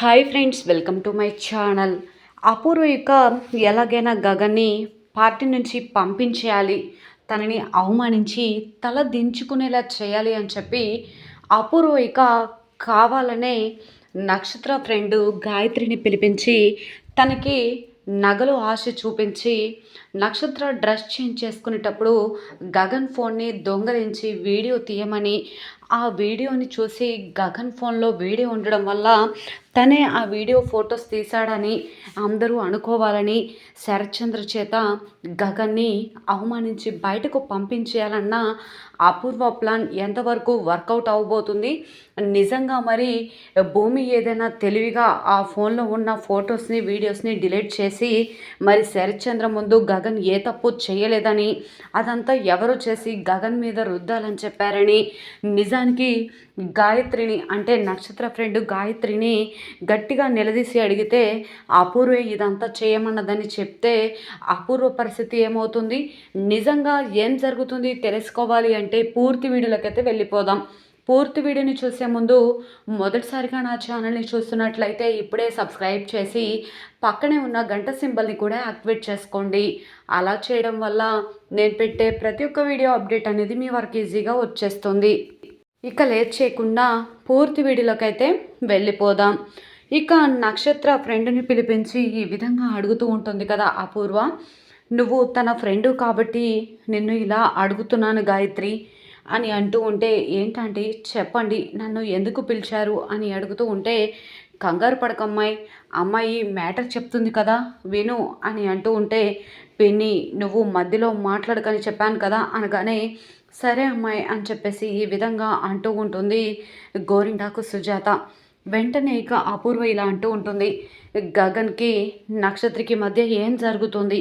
Hi friends, welcome to my channel. Apoorva ఇక ఎలాగైనా గగన్ని party నుంచి పంపించేయాలి, తనని అవమానించి తల దించుకునేలా చేయాలి అని చెప్పి అపూర్వ ఇక కావాలనే నక్షత్ర ఫ్రెండు గాయత్రిని పిలిపించి తనకి నగలు ఆశ చూపించి నక్షత్ర డ్రెస్ చేంజ్ చేసుకునేటప్పుడు గగన్ ఫోన్ని దొంగలించి వీడియో తీయమని, ఆ వీడియోని చూసి గగన్ ఫోన్లో వీడియో ఉండడం వల్ల తనే ఆ వీడియో ఫొటోస్ తీశాడని అందరూ అనుకోవాలని శరత్చంద్ర చేత గగన్ని అవమానించి బయటకు పంపించేయాలన్న అపూర్వ ప్లాన్ ఎంతవరకు వర్కౌట్ అవ్వబోతుంది? నిజంగా మరి భూమి ఏదైనా తెలివిగా ఆ ఫోన్లో ఉన్న ఫొటోస్ని వీడియోస్ని డిలీట్ చేసి మరి శరత్చంద్ర ముందు గగన్ ఏ తప్పు చేయలేదని, అదంతా ఎవరు చేసి గగన్ మీద రుద్దాలని చెప్పారని, నిజానికి గాయత్రిని అంటే నక్షత్ర ఫ్రెండ్ గాయత్రిని గట్టిగా నిలదీసి అడిగితే అపూర్వ ఇదంతా చేయమన్నదని చెప్తే అపూర్వ పరిస్థితి ఏమవుతుంది? నిజంగా ఏం జరుగుతుంది తెలుసుకోవాలి అంటే పూర్తి వీడియోలకైతే వెళ్ళిపోదాం. పూర్తి వీడియోని చూసే ముందు మొదటిసారిగా నా ఛానల్ని చూస్తున్నట్లయితే ఇప్పుడే సబ్స్క్రైబ్ చేసి పక్కనే ఉన్న గంట సింబల్ని కూడా యాక్టివేట్ చేసుకోండి. అలా చేయడం వల్ల నేను పెట్టే ప్రతి ఒక్క వీడియో అప్డేట్ అనేది మీ వరకు ఈజీగా వచ్చేస్తుంది. ఇక లేట్ చేయకుండా పూర్తి వీడియోలోకి అయితే వెళ్ళిపోదాం. ఇక నక్షత్ర ఫ్రెండ్ని పిలిపించి ఈ విధంగా అడుగుతూ ఉంటుంది కదా అపూర్వ, నువ్వు తన ఫ్రెండు కాబట్టి నిన్ను ఇలా అడుగుతున్నాను గాయత్రి అని అంటూ ఉంటే, ఏంటంటే చెప్పండి నన్ను ఎందుకు పిలిచారు అని అడుగుతూ ఉంటే, కంగారు పడకమ్మాయి, అమ్మాయి మ్యాటర్ చెప్తుంది కదా విను అని అంటూ ఉంటే, పిన్ని నువ్వు మధ్యలో మాట్లాడకని చెప్పాను కదా అనగానే, సరే అమ్మాయి అని చెప్పేసి ఈ విధంగా అంటూ ఉంటుంది గోరింటాకు సుజాత. వెంటనే ఇక అపూర్వ ఇలా అంటూ ఉంటుంది, గగన్కి నక్షత్రకి మధ్య ఏం జరుగుతుంది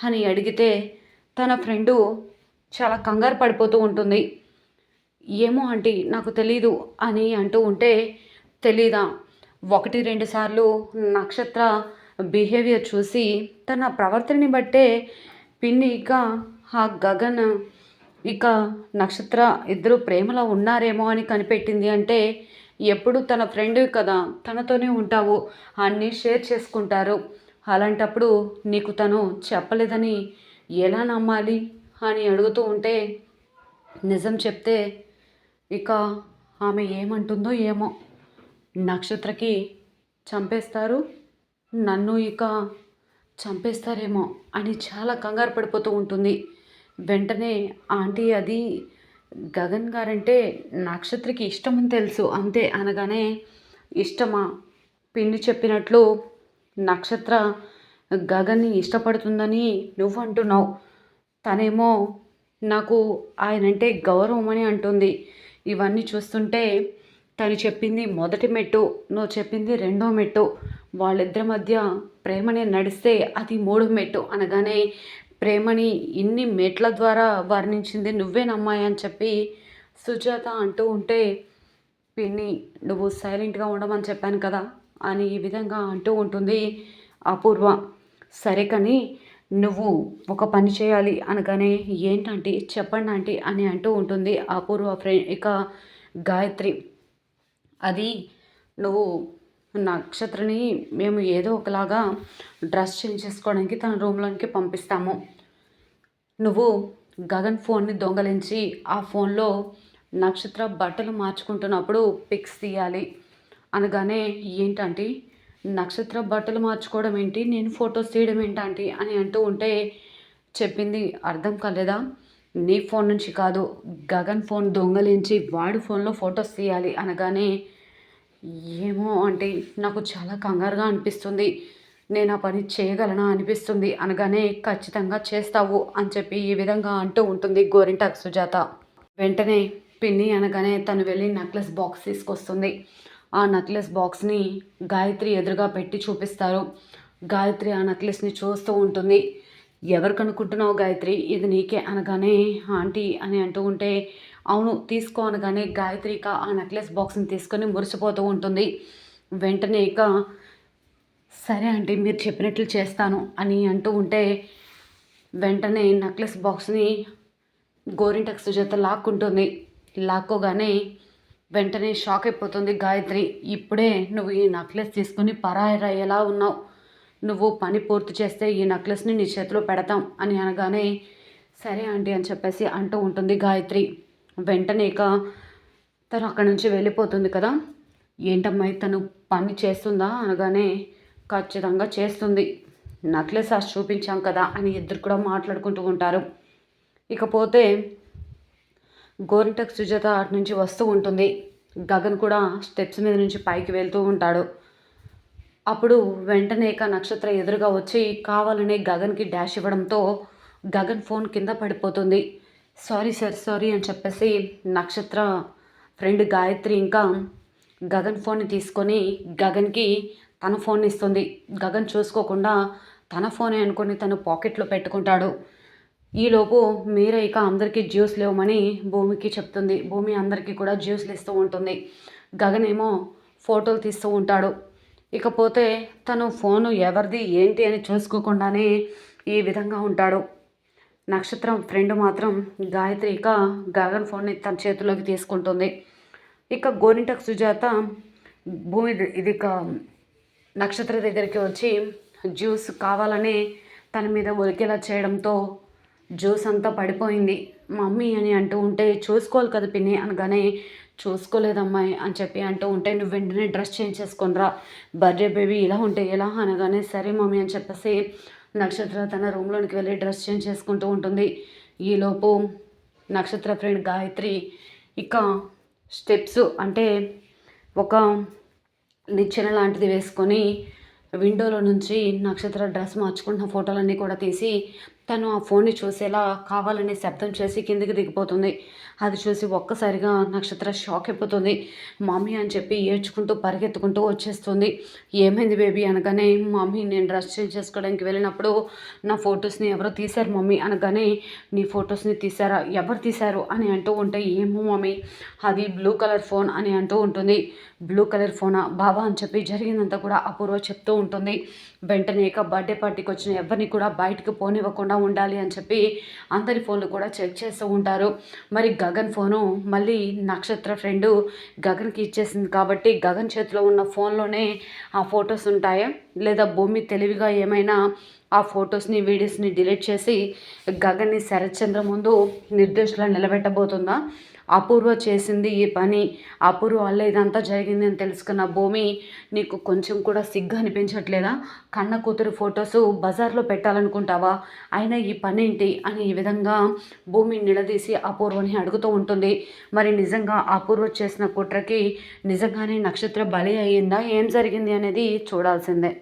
అని అడిగితే తన ఫ్రెండు చాలా కంగారు పడిపోతూ ఉంటుంది. ఏమో ఆంటీ నాకు తెలీదు అని అంటూ ఉంటే, తెలీదా? 1-2 సార్లు నక్షత్ర బిహేవియర్ చూసి తన ప్రవర్తనని బట్టే పిన్ని ఇక ఆ గగన్ ఇక నక్షత్ర ఇద్దరు ప్రేమలో ఉన్నారేమో అని కనిపెట్టింది. అంటే ఎప్పుడు తన ఫ్రెండ్ కదా, తనతోనే ఉంటావు, అన్నీ షేర్ చేసుకుంటారు. అలాంటప్పుడు నీకు తను చెప్పలేదని ఎలా నమ్మాలి అని అడుగుతూ ఉంటే, నిజం చెప్తే ఇక ఆమె ఏమంటుందో ఏమో, నక్షత్రకి చంపేస్తారు, నన్ను ఇక చంపేస్తారేమో అని చాలా కంగారు పడిపోతూ ఉంటుంది. వెంటనే ఆంటీ అది గగన్ గారంటే నక్షత్రకి ఇష్టమని తెలుసు అంతే అనగానే, ఇష్టమా? పిన్ని చెప్పినట్లు నక్షత్ర గగన్ని ఇష్టపడుతుందని నువ్వు అంటున్నావు, తనేమో నాకు ఆయనంటే గౌరవం అని అంటుంది. ఇవన్నీ చూస్తుంటే తను చెప్పింది మొదటి మెట్టు, నువ్వు చెప్పింది రెండో మెట్టు, వాళ్ళిద్దరి మధ్య ప్రేమని నడిస్తే అది మూడో మెట్టు అనగానే, ప్రేమని ఇన్ని మెట్ల ద్వారా వర్ణించింది నువ్వేనమ్మాయి అని చెప్పి సుజాత అంటూ ఉంటే, పిన్ని నువ్వు సైలెంట్గా ఉండమని చెప్పాను కదా అని ఈ విధంగా అంటూ ఉంటుంది అపూర్వ. సరే కానీ నువ్వు ఒక పని చేయాలి అనగానే, ఏంటంటే చెప్పండి ఆంటీ అని అంటూ ఉంటుంది అపూర్వ ఫ్రెండ్ ఇక గాయత్రి. అది నువ్వు నక్షత్రని మేము ఏదో ఒకలాగా డ్రెస్ చేంజ్ చేసుకోవడానికి తన రూమ్లోనికి పంపిస్తాము. నువ్వు గగన్ ఫోన్ని దొంగలించి ఆ ఫోన్లో నక్షత్ర బట్టలు మార్చుకుంటున్నప్పుడు పిక్స్ తీయాలి అనగానే, ఏంటంటే నక్షత్ర బట్టలు మార్చుకోవడం ఏంటి, నేను ఫొటోస్ తీయడం ఏంటంటే అని అంటూ ఉంటే, చెప్పింది అర్థం కాలేదా? నీ ఫోన్ నుంచి కాదు, గగన్ ఫోన్ దొంగలించి వాడి ఫోన్లో ఫొటోస్ తీయాలి అనగానే, ఏమో అంటే నాకు చాలా కంగారుగా అనిపిస్తుంది, నేను ఆ పని చేయగలనా అనిపిస్తుంది అనగానే, ఖచ్చితంగా చేస్తావు అని చెప్పి ఈ విధంగా అంటూ ఉంటుంది గోరింటాకు సుజాత. వెంటనే పిన్ని అనగానే తను వెళ్ళి నెక్లెస్ బాక్స్ తీసుకొస్తుంది. ఆ నెక్లెస్ బాక్స్ని గాయత్రి ఎదురుగా పెట్టి చూపిస్తారు. గాయత్రి ఆ నెక్లెస్ని చూస్తూ ఉంటుంది. ఎవరికి అనుకుంటున్నావు గాయత్రి, ఇది నీకే అనగానే, ఆంటీ అని అంటూ ఉంటే, అవును తీసుకో అనగానే గాయత్రి ఇక ఆ నెక్లెస్ బాక్స్ని తీసుకొని మురిసిపోతూ ఉంటుంది. వెంటనే ఇక సరే ఆంటీ మీరు చెప్పినట్లు చేస్తాను అని అంటూ ఉంటే, వెంటనే నెక్లెస్ బాక్స్ని గోరింటాకు సుజాత లాక్కుంటుంది. లాక్కోగానే వెంటనే షాక్ అయిపోతుంది గాయత్రి. ఇప్పుడే నువ్వు ఈ నెక్లెస్ తీసుకుని పరాయరయ్యేలా ఉన్నావు. నువ్వు పని పూర్తి చేస్తే ఈ నెక్లెస్ని నీ చేతిలో పెడతాం అని అనగానే సరే ఆంటీ అని చెప్పేసి అంటూ ఉంటుంది గాయత్రి. వెంటనే ఇక తను అక్కడి నుంచి వెళ్ళిపోతుంది కదా. ఏంటమ్మాయి తను పని చేస్తుందా అనగానే ఖచ్చితంగా చేస్తుంది, నెక్లెస్ ఆ చూపించాం కదా అని ఇద్దరు కూడా మాట్లాడుకుంటూ ఉంటారు. ఇకపోతే గోరింటకు సుజాత అటు నుంచి వస్తూ ఉంటుంది. గగన్ కూడా స్టెప్స్ మీద నుంచి పైకి వెళ్తూ ఉంటాడు. అప్పుడు వెంటనే ఇక నక్షత్ర ఎదురుగా వచ్చి కావాలనే గగన్కి డాష్ ఇవ్వడంతో గగన్ ఫోన్ కింద పడిపోతుంది. సారీ సార్ సారీ అని చెప్పేసి నక్షత్ర ఫ్రెండ్ గాయత్రి ఇంకా గగన్ ఫోన్ని తీసుకొని గగన్కి తన ఫోన్ ఇస్తుంది. గగన్ చూసుకోకుండా తన ఫోనే అనుకొని తను పాకెట్లో పెట్టుకుంటాడు. ఈలోపు మీరే ఇక అందరికీ జ్యూస్లు ఇవ్వమని భూమికి చెప్తుంది. భూమి అందరికీ కూడా జ్యూస్లు ఇస్తూ ఉంటుంది. గగన్ ఏమో ఫోటోలు తీస్తూ ఉంటాడు. ఇకపోతే తను ఫోను ఎవరిది ఏంటి అని చూసుకోకుండానే ఈ విధంగా ఉంటాడు. నక్షత్రం ఫ్రెండ్ మాత్రం గాయత్రి ఇక గగన్ ఫోన్ని తన చేతిలోకి తీసుకుంటుంది. ఇక గోరింటకు సుజాత భూమి ఇది ఇక నక్షత్ర దగ్గరికి వచ్చి జ్యూస్ కావాలని తన మీద ఒలికేలా చేయడంతో జ్యూస్ అంతా పడిపోయింది. మమ్మీ అని అంటూ ఉంటే చూసుకోవాలి కదా పిన్ని అనగానే చూసుకోలేదమ్మాయి అని చెప్పి అంటూ ఉంటే నువ్వు వెంటనే డ్రెస్ చేంజ్ చేసుకొనిరా, బర్త్డే బేబీ ఇలా ఉంటే ఎలా అనగానే సరే మమ్మీ అని చెప్పేసి నక్షత్ర తన రూమ్లోనికి వెళ్ళి డ్రెస్ చేంజ్ చేసుకుంటూ ఉంటుంది. ఈలోపు నక్షత్ర ఫ్రెండ్ గాయత్రి ఇక స్టెప్స్ అంటే ఒక నిచ్చెన లాంటిది వేసుకొని విండోలో నుంచి నక్షత్ర డ్రెస్ మార్చుకుంటున్న ఫోటోలన్నీ కూడా తీసి తను ఆ ఫోన్ని చూసేలా కావాలని శబ్దం చేసి కిందికి దిగిపోతుంది. అది చూసి ఒక్కసారిగా నక్షత్ర షాక్ అయిపోతుంది. మమ్మీ అని చెప్పి ఏడ్చుకుంటూ పరిగెత్తుకుంటూ వచ్చేస్తుంది. ఏమైంది బేబీ అనగానే మమ్మీ నేను డ్రెస్ చేంజ్ చేసుకోవడానికి వెళ్ళినప్పుడు నా ఫొటోస్ని ఎవరో తీశారు మమ్మీ అనగానే నీ ఫొటోస్ని తీశారా, ఎవరు తీశారు అని అంటూ ఉంటే ఏమో మమ్మీ అది బ్లూ కలర్ ఫోన్ అని అంటూ ఉంటుంది. బ్లూ కలర్ ఫోనా బాబా అని చెప్పి జరిగిందంతా కూడా అపూర్వ చెప్తూ ఉంటుంది. వెంటనే ఇక బర్త్డే పార్టీకి వచ్చిన ఎవరిని కూడా బయటకు పోనివ్వకుండా ఉండాలి అని చెప్పి అందరి ఫోన్లు కూడా చెక్ చేస్తూ ఉంటారు. మరి గగన్ ఫోను మళ్ళీ నక్షత్ర ఫ్రెండు గగన్కి ఇచ్చేసింది కాబట్టి గగన్ చేతిలో ఉన్న ఫోన్లోనే ఆ ఫొటోస్ ఉంటాయా లేదా భూమి తెలివిగా ఏమైనా ఆ ఫొటోస్ని వీడియోస్ని డిలీట్ చేసి గగన్ని శరత్చంద్ర ముందు నిర్దోషులా నిలబెట్టబోతుందా? అపూర్వ చేసింది ఈ పని, అపూర్వ వల్ల ఇదంతా జరిగింది అని తెలుసుకున్న భూమి నీకు కొంచెం కూడా సిగ్గు అనిపించట్లేదా? కన్న కూతురు ఫొటోస్ బజార్లో పెట్టాలనుకుంటావా? అయినా ఈ పని ఏంటి అని ఈ విధంగా భూమి నిలదీసి అపూర్వని అడుగుతూ ఉంటుంది. మరి నిజంగా అపూర్వ చేసిన కుట్రకి నిజంగానే నక్షత్ర బలి అయ్యిందా, ఏం జరిగింది అనేది చూడాల్సిందే.